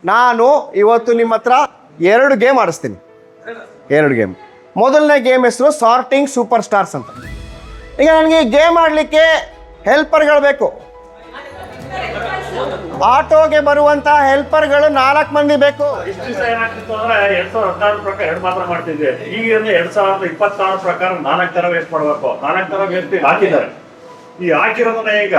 ನಾನು ಇವತ್ತು ನಿಮ್ಮ ಹತ್ರ 2 ಗೇಮ್ ಆಡಿಸ್ತೀನಿ. 2 ಗೇಮ್. ಮೊದಲನೇ ಗೇಮ್ ಹೆಸರು ಸಾರ್ಟಿಂಗ್ ಸೂಪರ್ ಸ್ಟಾರ್ಸ್ ಅಂತ. ಈಗ ನನಗೆ ಗೇಮ್ ಆಡಲಿಕ್ಕೆ ಹೆಲ್ಪರ್ಗಳು ಬೇಕು. ಆಟೋಗೆ ಬರುವಂತ ಹೆಲ್ಪರ್ಗಳು 4 ಮಂದಿ ಬೇಕು. ಇಷ್ಟು ದಿವಸ ಏನಾಗ್ತಿತ್ತು ಅಂದ್ರೆ 2016 ಪ್ರಕಾರ 2 ಮಾತ್ರ ಮಾಡ್ತಿದ್ವಿ. ಈಗ 2026 ಪ್ರಕಾರ 4 ತರ ವೇಸ್ಟ್ ಮಾಡ್ಬೇಕು. 4 ತರ ವೇಸ್ಟ್ ಹಾಕಿದ್ದಾರೆ. ಈ ಹಾಕಿರೋದನ್ನ ಈಗ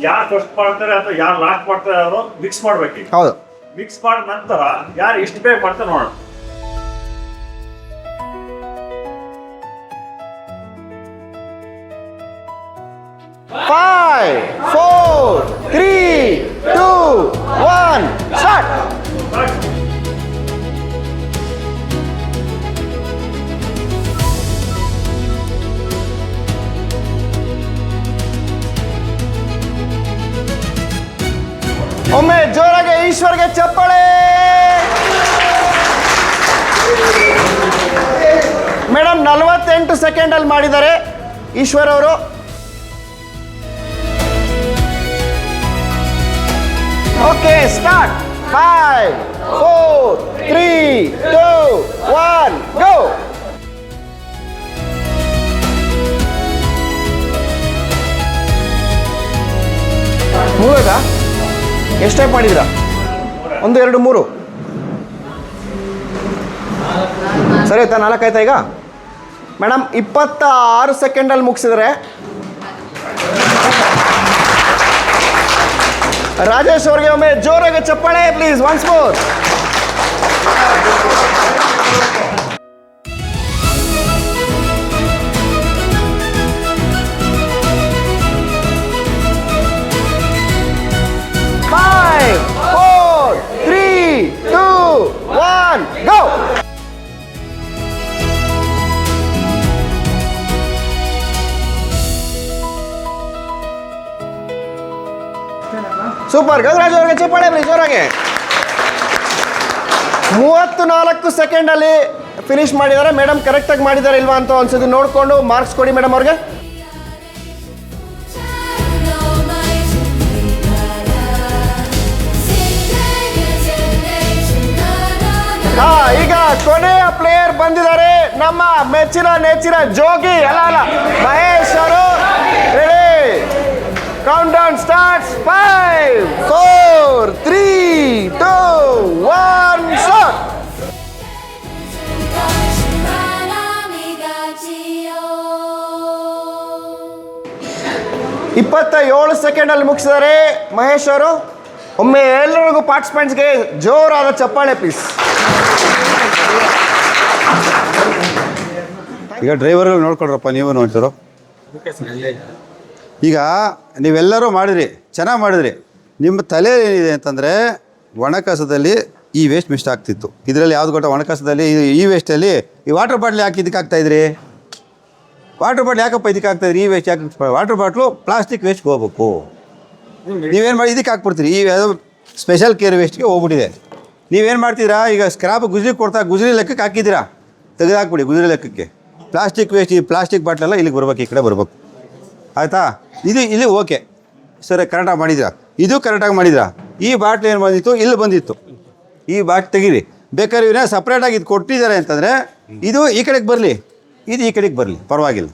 ಯಾರು ಫಸ್ಟ್ ಮಾಡ್ತಾರೆ ಅಥವಾ ಯಾರು ಲಾಸ್ಟ್ ಮಾಡ್ತಾರೆ ಅವರು ಮಿಕ್ಸ್ ಮಾಡ್ಬೇಕು. ಹೌದು, ಮಿಕ್ಸ್ ಮಾಡಿದ ನಂತರ ಯಾರು ಎಷ್ಟು ಬೇಕು ಮಾಡ್ತಾರೆ ನೋಡೋಣ. Five, 4, 3, 2, 1, start. ಒಮ್ಮೆ ಜೋರಾಗಿ ಈಶ್ವರ್ಗೆ ಚಪ್ಪಾಳೆ. ಮೇಡಮ್ 48 ಸೆಕೆಂಡಲ್ಲಿ ಮಾಡಿದ್ದಾರೆ ಈಶ್ವರ್ ಅವರು. Okay, start. 5, 4, 3, 2, 1, ಗೋ. ಮುಗಿದಾ? ಎಷ್ಟು ಟೈಪ್ ಮಾಡಿದ್ರಾ? 1, 2, 3 ಸರಿ ಆಯ್ತಾ? 4 ಆಯ್ತಾ ಈಗ? ಮೇಡಮ್ 26 ಸೆಕೆಂಡಲ್ಲಿ ಮುಗಿಸಿದ್ರೆ ರಾಜೇಶ್ ಅವ್ರಿಗೆ ಒಮ್ಮೆ ಜೋರಾಗಿ ಚಪ್ಪಾಳೆ please, once more. Five, 4, 3, 2, 1, go. Super, Gangaraj ಅವ್ರಿಗೆ ಚಪ್ಪಾಳೆ ಪ್ಲೀಸ್ ಜೋರಾಗಿ. 34 ಸೆಕೆಂಡಲ್ಲಿ ಫಿನಿಶ್ ಮಾಡಿದ್ದಾರೆ. ಮೇಡಮ್ ಕರೆಕ್ಟಾಗಿ ಮಾಡಿದ್ದಾರೆ ಇಲ್ವಾ ಅಂತ ಒಂದ್ಸತಿ ನೋಡಿಕೊಂಡು ಮಾರ್ಕ್ಸ್ ಕೊಡಿ ಮೇಡಮ್ ಅವ್ರಿಗೆ. ಈಗ ಕೊನೆಯ ಪ್ಲೇಯರ್ ಬಂದಿದ್ದಾರೆ, ನಮ್ಮ ನೆಚ್ಚಿನ ಜೋಗಿ ಅಲ್ಲ ಮಹೇಶ್ ಅವರು. Ready, count down starts. 5, 4, 3, 2, 1, start. 27 ಸೆಕೆಂಡಲ್ಲಿ ಮುಗಿಸಿದ್ದಾರೆ ಮಹೇಶ್ ಅವರು. ಒಮ್ಮೆ ಎಲ್ಲರಿಗೂ ಪಾರ್ಟಿಸಿಪೆಂಟ್ಸ್ಗೆ ಜೋರಾದ ಚಪ್ಪಾಳೆ ಪ್ಲೀಸ್. ಈಗ ಡ್ರೈವರ್ಗಳು ನೋಡ್ಕೊಳ್ರಪ್ಪ, ನೀವು ನೋಡ್ತಿರೋ. ಈಗ ನೀವೆಲ್ಲರೂ ಮಾಡಿದ್ರಿ, ಚೆನ್ನಾಗಿ ಮಾಡಿದ್ರಿ. ನಿಮ್ಮ ತಲೆ ಏನಿದೆ ಅಂತಂದರೆ ಒಣಕಸದಲ್ಲಿ ಈ ವೇಸ್ಟ್ ಮಿಸ್ಟ್ ಆಗ್ತಿತ್ತು. ಇದರಲ್ಲಿ ಯಾವ್ದು ಗೊತ್ತಾ? ಒಣಕಸದಲ್ಲಿ ಈ ವೇಸ್ಟಲ್ಲಿ ಈ ವಾಟರ್ ಬಾಟ್ಲ್ ಯಾಕೆ ಇದಕ್ಕೆ ಹಾಕ್ತಾಯಿದ್ರಿ? ವಾಟರ್ ಬಾಟ್ಲ್ ಯಾಕಪ್ಪ ಇದಕ್ಕೆ ಹಾಕ್ತಾಯಿದ್ರಿ? ಈ ವೇಸ್ಟ್ ಯಾಕೆ? ವಾಟರ್ ಬಾಟ್ಲು ಪ್ಲಾಸ್ಟಿಕ್ ವೇಸ್ಟ್ಗೆ ಹೋಗ್ಬೇಕು. ನೀವೇನು ಮಾಡಿ ಇದಕ್ಕೆ ಹಾಕ್ಬಿಡ್ತೀರಿ. ಈ ಸ್ಪೆಷಲ್ ಕೇರ್ ವೇಸ್ಟ್ಗೆ ಹೋಗ್ಬಿಟ್ಟಿದೆ. ನೀವೇನು ಮಾಡ್ತೀರಾ? ಈಗ ಸ್ಕ್ರಾಪ್ ಗುಜರಿ ಕೊಡ್ತಾ ಗುಜರಿ ಲೆಕ್ಕಕ್ಕೆ ಹಾಕಿದ್ದೀರಾ, ತೆಗೆದುಹಾಕ್ಬಿಡಿ ಗುಜರಿ ಲೆಕ್ಕಕ್ಕೆ. ಪ್ಲಾಸ್ಟಿಕ್ ವೇಸ್ಟ್, ಈ ಪ್ಲಾಸ್ಟಿಕ್ ಬಾಟ್ಲೆಲ್ಲ ಇಲ್ಲಿಗೆ ಬರ್ಬೇಕು, ಈ ಕಡೆ ಬರ್ಬೇಕು. ಆಯಿತಾ? ಇಲ್ಲಿ ಓಕೆ ಸರಿ, ಕರೆಕ್ಟಾಗಿ ಮಾಡಿದ್ರಾ. ಇದು ಕರೆಕ್ಟಾಗಿ ಮಾಡಿದ್ರಾ. ಈ ಬಾಟ್ಲ್ ಏನು ಬಂದಿತ್ತು? ಇಲ್ಲಿ ಬಂದಿತ್ತು. ಈ ಬಾಟ್ಲ್ ತೆಗೀರಿ. ಬೇಕಾದ್ರೆ ಇವನ್ನ ಸಪ್ರೇಟಾಗಿ ಇದು ಕೊಟ್ಟಿದ್ದಾರೆ ಅಂತಂದರೆ ಇದು ಈ ಕಡೆಗೆ ಬರಲಿ, ಇದು ಈ ಕಡೆಗೆ ಬರಲಿ, ಪರವಾಗಿಲ್ಲ.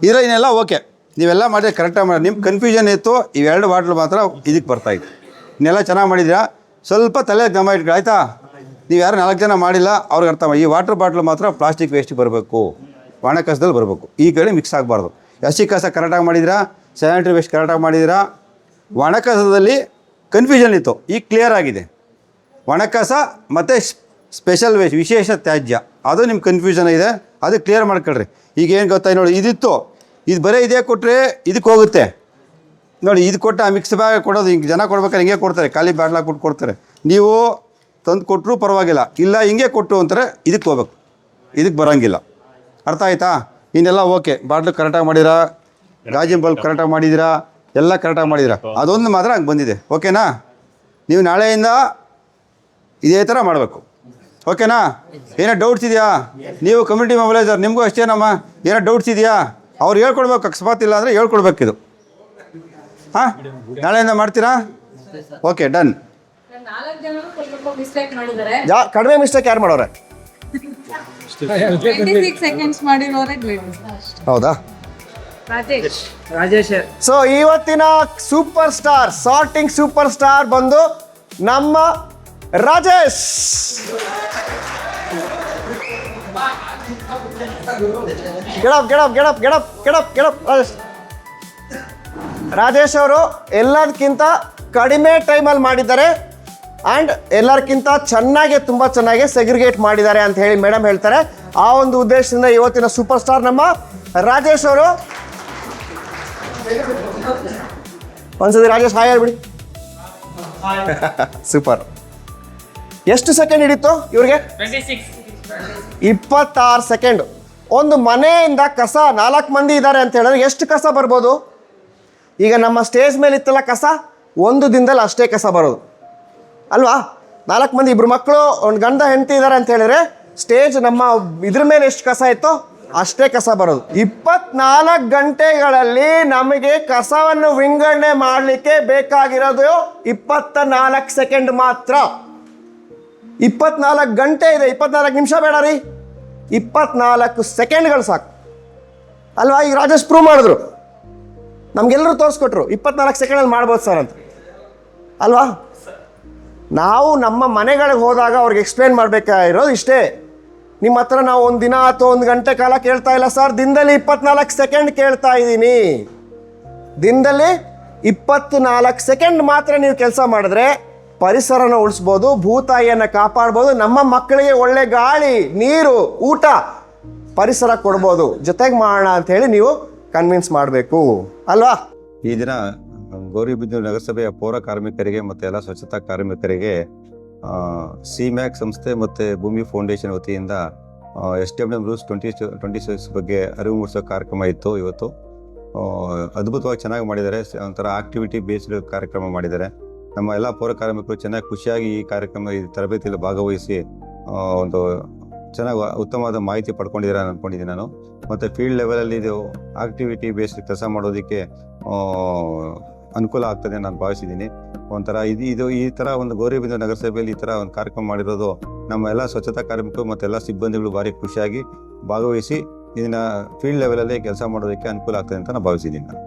ಇದನ್ನೆಲ್ಲ ಓಕೆ ನೀವೆಲ್ಲ ಮಾಡಿದ್ರೆ ಕರೆಕ್ಟಾಗಿ ಮಾಡಿ. ನಿಮ್ಮ ಕನ್ಫ್ಯೂಷನ್ ಇತ್ತು, ಇವೆರಡು ಬಾಟ್ಲು ಮಾತ್ರ ಇದಕ್ಕೆ ಬರ್ತಾಯಿತ್ತು. ಇನ್ನೆಲ್ಲ ಚೆನ್ನಾಗಿ ಮಾಡಿದ್ದೀರಾ. ಸ್ವಲ್ಪ ತಲೆ ಗಮ ಇಟ್ಕೊಳ್ಳಿ ಆಯಿತಾ? ನೀವು ಯಾರು 4 ಜನ ಮಾಡಿಲ್ಲ ಅವ್ರಿಗೆ ಅರ್ಥ ಮಾಡಿ. ಈ ವಾಟರ್ ಬಾಟ್ಲು ಮಾತ್ರ ಪ್ಲಾಸ್ಟಿಕ್ ವೇಸ್ಟಿಗೆ ಬರಬೇಕು, ಒಣಕಸದಲ್ಲಿ ಬರಬೇಕು, ಈ ಕಡೆ ಮಿಕ್ಸ್ ಆಗಬಾರ್ದು. ಹಸಿ ಕಸ ಕರೆಕ್ಟಾಗಿ ಮಾಡಿದ್ದೀರಾ, ಸ್ಯಾನಿಟರಿ ವೇಸ್ಟ್ ಕರೆಕ್ಟಾಗಿ ಮಾಡಿದ್ದೀರಾ. ಒಣಕಸದಲ್ಲಿ ಕನ್ಫ್ಯೂಷನ್ ಇತ್ತು, ಈಗ ಕ್ಲಿಯರ್ ಆಗಿದೆ. ಒಣಕಸ ಮತ್ತು ಸ್ಪೆಷಲ್ ವೇಸ್ಟ್, ವಿಶೇಷ ತ್ಯಾಜ್ಯ, ಅದು ನಿಮ್ಮ ಕನ್ಫ್ಯೂಷನ್ ಇದೆ, ಅದು ಕ್ಲಿಯರ್ ಮಾಡ್ಕೊಳ್ರಿ. ಈಗ ಏನು ಗೊತ್ತಾ ನೋಡಿ, ಇದಿತ್ತು, ಇದು ಬರೀ ಇದೇ ಕೊಟ್ಟರೆ ಇದಕ್ಕೆ ಹೋಗುತ್ತೆ ನೋಡಿ. ಇದು ಕೊಟ್ಟು ಆ ಮಿಕ್ಸ್ ಬ್ಯಾಗ್ ಕೊಡೋದು, ಹಿಂಗೆ ಜನ ಕೊಡ್ಬೇಕಾದ್ರೆ ಹಿಂಗೆ ಕೊಡ್ತಾರೆ, ಖಾಲಿ ಬಾಟ್ಲಾಗಿ ಕೊಟ್ಟು ಕೊಡ್ತಾರೆ. ನೀವು ತಂದು ಕೊಟ್ಟರು ಪರವಾಗಿಲ್ಲ, ಇಲ್ಲ ಹಿಂಗೆ ಕೊಟ್ಟು ಅಂತಾರೆ ಇದಕ್ಕೆ ಹೋಗ್ಬೇಕು, ಇದಕ್ಕೆ ಬರೋಂಗಿಲ್ಲ. ಅರ್ಥ ಆಯ್ತಾ? ಇನ್ನೆಲ್ಲ ಓಕೆ. ಬಾಟ್ಲು ಕರೆಕ್ಟಾಗಿ ಮಾಡಿದ್ದೀರಾ, ಗಾಜಿನ ಬಲ್ಬ್ ಕರೆಕ್ಟಾಗಿ ಮಾಡಿದ್ದೀರಾ, ಎಲ್ಲ ಕರೆಕ್ಟಾಗಿ ಮಾಡಿದ್ದೀರಾ. ಅದೊಂದು ಮಾತ್ರ ಹಂಗೆ ಬಂದಿದೆ. ಓಕೆನಾ? ನೀವು ನಾಳೆಯಿಂದ ಇದೇ ಥರ ಮಾಡಬೇಕು. ಓಕೆನಾ? ಏನೋ ಡೌಟ್ಸ್ ಇದೆಯಾ? ನೀವು ಕಮ್ಯುನಿಟಿ ಮೊಬೈಲೈಸರ್, ನಿಮಗೂ ಅಷ್ಟೇನಮ್ಮ. ಏನೋ ಡೌಟ್ಸ್ ಇದೆಯಾ? ಅವ್ರು ಹೇಳ್ಕೊಡ್ಬೇಕು, ಅಕಸ್ಮಾತ್ ಇಲ್ಲ ಅಂದರೆ ಹೇಳ್ಕೊಡ್ಬೇಕಿದು. ಹಾಂ, ನಾಳೆಯಿಂದ ಮಾಡ್ತೀರಾ? Okay, done. ನಾಲ್ಕು ಜನ ಸ್ವಲ್ಪ ಮಿಸ್ಟೇಕ್ ಮಾಡಿದ್ದಾರೆ. ಕಡಿಮೆ ಮಿಸ್ಟೇಕ್ ಯಾರು ಮಾಡೋರೆ? 26 ಸೆಕೆಂಡ್ಸ್ ಮಾಡಿರೋರೆ ಗ್ರೇಟ್. ಹೌದಾ? ರಾಜೇಶ್. ಸೊ ಇವತ್ತಿನ super star, sorting super star ಬಂದು ನಮ್ಮ ರಾಜೇಶ್. ರಾಜೇಶ್ ಅವರು ಎಲ್ಲದಕ್ಕಿಂತ ಕಡಿಮೆ ಟೈಮಲ್ಲಿ ಮಾಡಿದ್ದಾರೆ ಆ್ಯಂಡ್ ಎಲ್ಲರಿಗಿಂತ ಚೆನ್ನಾಗಿ, ತುಂಬ ಚೆನ್ನಾಗಿ ಸೆಗ್ರಿಗೇಟ್ ಮಾಡಿದ್ದಾರೆ ಅಂತ ಹೇಳಿ ಮೇಡಮ್ ಹೇಳ್ತಾರೆ. ಆ ಒಂದು ಉದ್ದೇಶದಿಂದ ಇವತ್ತಿನ ಸೂಪರ್ ಸ್ಟಾರ್ ನಮ್ಮ ರಾಜೇಶ್ ಅವರು. ಒಂದ್ಸತಿ ರಾಜೇಶ್ ಹಾಯ್ ಹೇಳ್ಬಿಡಿ. ಸೂಪರ್. ಎಷ್ಟು ಸೆಕೆಂಡ್ ಹಿಡಿತು ಇವ್ರಿಗೆ? 26 ಸೆಕೆಂಡ್. ಒಂದು ಮನೆಯಿಂದ ಕಸ 4 ಮಂದಿ ಇದ್ದಾರೆ ಅಂತ ಹೇಳಿದ್ರೆ ಎಷ್ಟು ಕಸ ಬರ್ಬೋದು? ಈಗ ನಮ್ಮ ಸ್ಟೇಜ್ ಮೇಲೆ ಇತ್ತಲ್ಲ ಕಸ, ಒಂದು ದಿನದಲ್ಲಿ ಅಷ್ಟೇ ಕಸ ಬರೋದು ಅಲ್ವಾ? 4 ಮಂದಿ, 2 ಮಕ್ಕಳು, ಒಂದು ಗಂಡ ಹೆಂಡತಿ ಇದ್ದಾರೆ ಅಂತ ಹೇಳಿದ್ರೆ ಸ್ಟೇಜ್ ನಮ್ಮ ಇದ್ರ ಮೇಲೆ ಎಷ್ಟು ಕಸ ಇತ್ತೋ ಅಷ್ಟೇ ಕಸ ಬರೋದು. 24 ಗಂಟೆಗಳಲ್ಲಿ ನಮಗೆ ಕಸವನ್ನು ವಿಂಗಡಣೆ ಮಾಡಲಿಕ್ಕೆ ಬೇಕಾಗಿರೋದು 24 ಸೆಕೆಂಡ್ ಮಾತ್ರ. 24 ಗಂಟೆ ಇದೆ, 24 ನಿಮಿಷ ಬೇಡ ರೀ, 24 ಸೆಕೆಂಡ್ಗಳು ಸಾಕು ಅಲ್ವಾ? ಈಗ ರಾಜೇಶ್ ಪ್ರೂವ್ ಮಾಡಿದ್ರು, ನಮಗೆಲ್ಲರೂ ತೋರಿಸ್ಕೊಟ್ರು 24 ಸೆಕೆಂಡಲ್ಲಿ ಮಾಡ್ಬೋದು ಸರ್ ಅಂತ ಅಲ್ವಾ? ನಾವು ನಮ್ಮ ಮನೆಗಳಿಗೆ ಹೋದಾಗ ಅವ್ರಿಗೆ ಎಕ್ಸ್ಪ್ಲೇನ್ ಮಾಡಬೇಕಾಗಿರೋದು ಇಷ್ಟೇ. ನಿಮ್ಮ ಹತ್ರ ನಾವು ಒಂದು ದಿನ ಅಥವಾ 1 ಗಂಟೆ ಕಾಲ ಕೇಳ್ತಾ ಇಲ್ಲ ಸರ್, ದಿನದಲ್ಲಿ 24 ಸೆಕೆಂಡ್ ಕೇಳ್ತಾ ಇದ್ದೀನಿ. ದಿನದಲ್ಲಿ 24 ಸೆಕೆಂಡ್ ಮಾತ್ರ ನೀವು ಕೆಲಸ ಮಾಡಿದ್ರೆ ಪರಿಸರನ ಉಳಿಸ್ಬೋದು, ಭೂತಾಯಿಯನ್ನು ಕಾಪಾಡ್ಬೋದು, ನಮ್ಮ ಮಕ್ಕಳಿಗೆ ಒಳ್ಳೆ ಗಾಳಿ, ನೀರು, ಊಟ, ಪರಿಸರ ಕೊಡ್ಬೋದು. ಜೊತೆಗೆ ಮಾಡೋಣ ಅಂಥೇಳಿ ನೀವು ಕನ್ವಿನ್ಸ್ ಮಾಡಬೇಕು ಅಲ್ವಾ? ಈ ದಿನ ಗೌರಿಬಿದನೂರು ನಗರಸಭೆಯ ಪೌರ ಕಾರ್ಮಿಕರಿಗೆ ಮತ್ತು ಎಲ್ಲ ಸ್ವಚ್ಛತಾ ಕಾರ್ಮಿಕರಿಗೆ ಸಿಮ್ಯಾಕ್ ಸಂಸ್ಥೆ ಮತ್ತು ಭೂಮಿ ಫೌಂಡೇಶನ್ ವತಿಯಿಂದ SWM ರೂಲ್ಸ್ 2026 ಬಗ್ಗೆ ಅರಿವು ಮೂಡಿಸೋ ಕಾರ್ಯಕ್ರಮ ಇತ್ತು. ಇವತ್ತು ಅದ್ಭುತವಾಗಿ ಚೆನ್ನಾಗಿ ಮಾಡಿದ್ದಾರೆ. ಒಂಥರ ಆಕ್ಟಿವಿಟಿ ಬೇಸ್ಡ್ ಕಾರ್ಯಕ್ರಮ ಮಾಡಿದ್ದಾರೆ. ನಮ್ಮ ಎಲ್ಲ ಪೌರ ಕಾರ್ಮಿಕರು ಚೆನ್ನಾಗಿ ಖುಷಿಯಾಗಿ ಈ ಕಾರ್ಯಕ್ರಮ, ಈ ತರಬೇತಿಯಲ್ಲಿ ಭಾಗವಹಿಸಿ ಒಂದು ಚೆನ್ನಾಗಿ ಉತ್ತಮವಾದ ಮಾಹಿತಿ ಪಡ್ಕೊಂಡಿದ್ದಾರೆ ಅಂದ್ಕೊಂಡಿದ್ದೀನಿ ನಾನು. ಮತ್ತು ಫೀಲ್ಡ್ ಲೆವೆಲಲ್ಲಿ ಇದು ಆಕ್ಟಿವಿಟಿ ಬೇಸ್ಡ್ ಕೆಲಸ ಮಾಡೋದಕ್ಕೆ ಅನುಕೂಲ ಆಗ್ತದೆ ನಾನು ಭಾವಿಸಿದ್ದೀನಿ. ಒಂಥರ ಇದು ಈ ಥರ ಒಂದು ಗೌರಿಬಿದನೂರು ನಗರಸಭೆಯಲ್ಲಿ ಈ ಥರ ಒಂದು ಕಾರ್ಯಕ್ರಮ ಮಾಡಿರೋದು ನಮ್ಮ ಎಲ್ಲ ಸ್ವಚ್ಛತಾ ಕಾರ್ಮಿಕರು ಮತ್ತು ಎಲ್ಲ ಸಿಬ್ಬಂದಿಗಳು ಭಾರಿ ಖುಷಿಯಾಗಿ ಭಾಗವಹಿಸಿ ಇದನ್ನು ಫೀಲ್ಡ್ ಲೆವೆಲಲ್ಲಿ ಕೆಲಸ ಮಾಡೋದಕ್ಕೆ ಅನುಕೂಲ ಆಗ್ತದೆ ಅಂತ ನಾನು ಭಾವಿಸಿದ್ದೀನಿ ನಾನು.